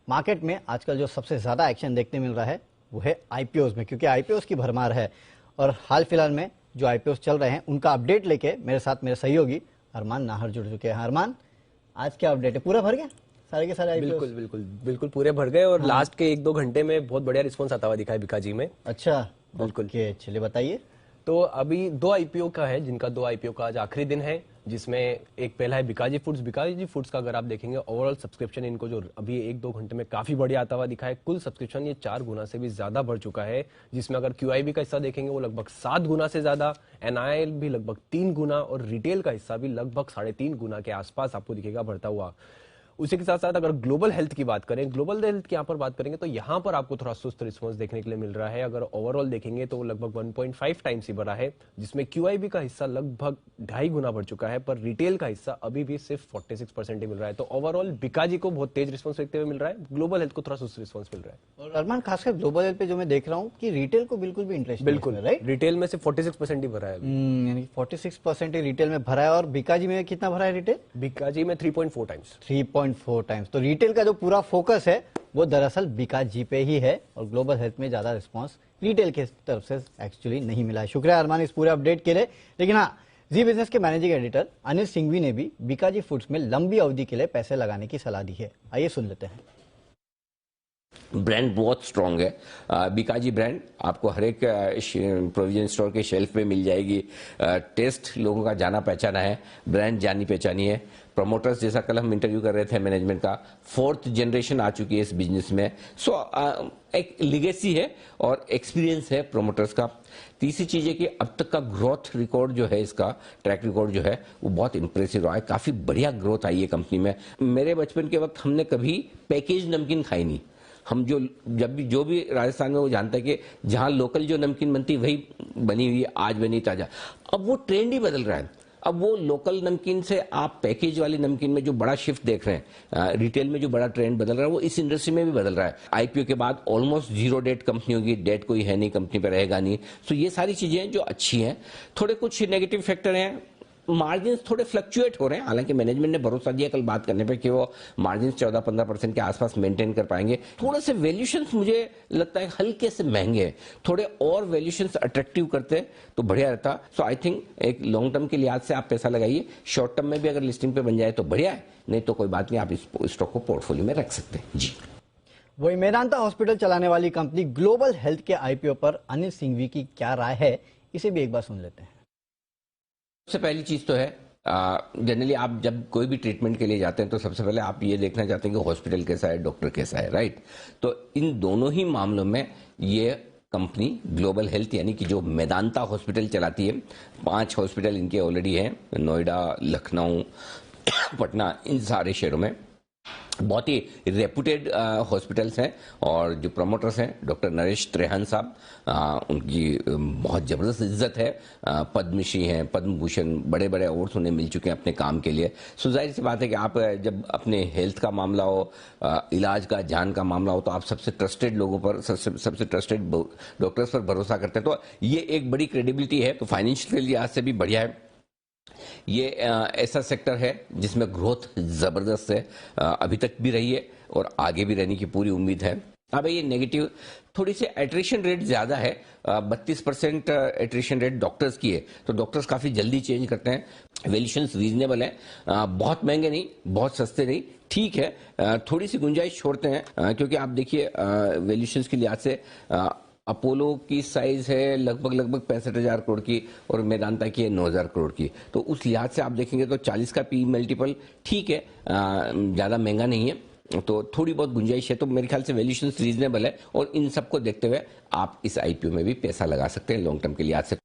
Market में आजकल जो सबसे ज़्यादा एक्शन देखने मिल रहा है वो है आईपीओज में, क्योंकि आईपीओज की भरमार है। और हाल फिलहाल में जो आईपीओज चल रहे हैं उनका अपडेट लेके मेरे साथ मेरे सहयोगी अरमान नाहर जुड़ चुके हैं। अरमान, आज क्या अपडेट है? पूरा भर गया सारे के सारे आईपीओज? बिल्कुल बिल्कुल बिल्कुल पूरे भर गए और लास्ट के 1-2 घंटे में बहुत बढ़िया रिस्पॉन्स आता हुआ दिखा है बिकाजी में। अच्छा, बिल्कुल। चलिए बताइए। तो अभी 2 आईपीओ का है, जिनका 2 आईपीओ का आज आखिरी दिन है, जिसमें एक पहला है बिकाजी फूड्स। बिकाजी फूड्स का अगर आप देखेंगे ओवरऑल सब्सक्रिप्शन इनको जो अभी 1-2 घंटे में काफी बढ़िया आता हुआ दिखा है। कुल सब्सक्रिप्शन ये 4 गुना से भी ज्यादा बढ़ चुका है, जिसमें अगर क्यूआईबी का हिस्सा देखेंगे वो लगभग 7 गुना से ज्यादा, एनआईएल भी लगभग 3 गुना और रिटेल का हिस्सा भी लगभग 3.5 गुना के आसपास आपको दिखेगा बढ़ता हुआ। उसी के साथ साथ अगर ग्लोबल हेल्थ की बात करें, ग्लोबल हेल्थ की यहाँ पर बात करेंगे तो यहाँ पर आपको थोड़ा सुस्त रिस्पॉन्स देखने के लिए मिल रहा है। अगर ओवरऑल देखेंगे तो वो लगभग 1.5 टाइम्स ही बढ़ा है, जिसमें क्यूआईबी का हिस्सा लगभग 2.5 गुना बढ़ चुका है, पर रिटेल का हिस्सा अभी भी सिर्फ 46% ही मिल रहा है। तो ओवरऑल बिकाजी को बहुत तेज रिस्पॉन्स देखते हुए मिल रहा है, ग्लोबल हेल्थ को थोड़ा सुस्त रिस्पॉन्स मिल रहा है। और अरमान, खासकर ग्लोबल हेल्थ पे जो मैं देख रहा हूँ कि रिटेल को बिल्कुल भी इंटरेस्ट बिल्कुल राइट? रिटेल में सिर्फ 46% ही भरा है, यानी 46% ही रिटेल में भरा है। और बिकाजी में कितना भरा है रिटेल? बिकाजी में 3.4 टाइम्स। 3.4 टाइम्स। तो रिटेल का जो पूरा फोकस है वो दरअसल बिकाजी पे ही है और ग्लोबल हेल्थ में ज्यादा रिस्पांस रिटेल के तरफ से एक्चुअली नहीं मिला है। शुक्रिया अरमान इस पूरे अपडेट के लिए। लेकिन हाँ, जी बिजनेस के मैनेजिंग एडिटर अनिल सिंघवी ने भी बिकाजी फूड्स में लंबी अवधि के लिए पैसे लगाने की सलाह दी है। आइए सुन लेते हैं। ब्रांड बहुत स्ट्रांग है। बिकाजी ब्रांड आपको हर एक प्रोविजन स्टोर के शेल्फ पे मिल जाएगी। टेस्ट लोगों का जाना पहचाना है, ब्रांड जानी पहचानी है। प्रमोटर्स, जैसा कल हम इंटरव्यू कर रहे थे मैनेजमेंट का, 4th जनरेशन आ चुकी है इस बिजनेस में। सो एक लिगेसी है और एक्सपीरियंस है प्रमोटर्स का। तीसरी चीज है कि अब तक का ग्रोथ रिकॉर्ड जो है, इसका ट्रैक रिकॉर्ड जो है वो बहुत इंप्रेसिव रहा है। काफी बढ़िया ग्रोथ आई है कंपनी में। मेरे बचपन के वक्त हमने कभी पैकेज नमकीन खाई नहीं। हम जो भी राजस्थान में वो जानता है कि जहां लोकल जो नमकीन बनती है वही बनी हुई है, आज बनी ताजा। अब वो ट्रेंड ही बदल रहा है। अब वो लोकल नमकीन से आप पैकेज वाली नमकीन में जो बड़ा शिफ्ट देख रहे हैं, रिटेल में जो बड़ा ट्रेंड बदल रहा है, वो इस इंडस्ट्री में भी बदल रहा है। आईपीओ के बाद ऑलमोस्ट 0 डेट कंपनी होगी, डेट कोई है नहीं, कंपनी पे रहेगा नहीं। सो ये सारी चीजें जो अच्छी हैं। थोड़े कुछ नेगेटिव फैक्टर हैं, मार्जिन थोड़े फ्लक्चुएट हो रहे हैं। हालांकि मैनेजमेंट ने भरोसा दिया कल बात करने पे कि वो मार्जिन 14-15% के आसपास मेंटेन कर पाएंगे। थोड़े से वैल्यूशंस मुझे लगता है हल्के से महंगे हैं, थोड़े और वैल्यूशंस अट्रैक्टिव करते तो बढ़िया रहता। सो आई थिंक एक लॉन्ग टर्म के लिहाज से आप पैसा लगाइए, शॉर्ट टर्म में भी अगर लिस्टिंग पे बन जाए तो बढ़िया है, नहीं तो कोई बात नहीं, आप इस स्टॉक को पोर्टफोलियो में रख सकते हैं। जी, वही मेदांता हॉस्पिटल चलाने वाली कंपनी ग्लोबल हेल्थ के आईपीओ पर अनिल सिंघवी की क्या राय है, इसे भी एक बार सुन लेते हैं। सबसे पहली चीज तो है, जनरली आप जब कोई भी ट्रीटमेंट के लिए जाते हैं तो सबसे पहले आप ये देखना चाहते हैं कि हॉस्पिटल कैसा है, डॉक्टर कैसा है, राइट? तो इन दोनों ही मामलों में ये कंपनी ग्लोबल हेल्थ यानी कि जो मेदांता हॉस्पिटल चलाती है, 5 हॉस्पिटल इनके ऑलरेडी हैं, नोएडा, लखनऊ, पटना, इन सारे शहरों में बहुत ही रेपुटेड हॉस्पिटल्स हैं। और जो प्रमोटर्स हैं डॉक्टर नरेश त्रेहन साहब, उनकी बहुत जबरदस्त इज्जत है। पद्मश्री हैं, पद्म भूषण, बड़े बड़े अवार्ड्स उन्हें मिल चुके हैं अपने काम के लिए। सो जाहिर सी बात है कि आप जब अपने हेल्थ का मामला हो, इलाज का, जान का मामला हो, तो आप सबसे ट्रस्टेड लोगों पर, सबसे ट्रस्टेड डॉक्टर्स पर भरोसा करते हैं। तो ये एक बड़ी क्रेडिबिलिटी है। तो फाइनेंशियल लिहाज से भी बढ़िया है। ये ऐसा सेक्टर है जिसमें ग्रोथ जबरदस्त है, अभी तक भी रही है और आगे भी रहने की पूरी उम्मीद है। अब ये नेगेटिव, थोड़ी सी एट्रिशन रेट ज्यादा है, 32% एट्रिशन रेट डॉक्टर्स की है। तो डॉक्टर्स काफी जल्दी चेंज करते हैं। वैल्यूशंस रीजनेबल है, बहुत महंगे नहीं, बहुत सस्ते नहीं, ठीक है। थोड़ी सी गुंजाइश छोड़ते हैं, क्योंकि आप देखिए वैल्यूशंस के लिहाज से अपोलो की साइज है लगभग 65,000 करोड़ की और मेदांता की है 9,000 करोड़ की। तो उस लिहाज से आप देखेंगे तो 40 का पी मल्टीपल ठीक है, ज्यादा महंगा नहीं है, तो थोड़ी बहुत गुंजाइश है। तो मेरे ख्याल से वैल्यूशंस रीजनेबल है और इन सबको देखते हुए आप इस आईपीओ में भी पैसा लगा सकते हैं लॉन्ग टर्म के लिहाज से।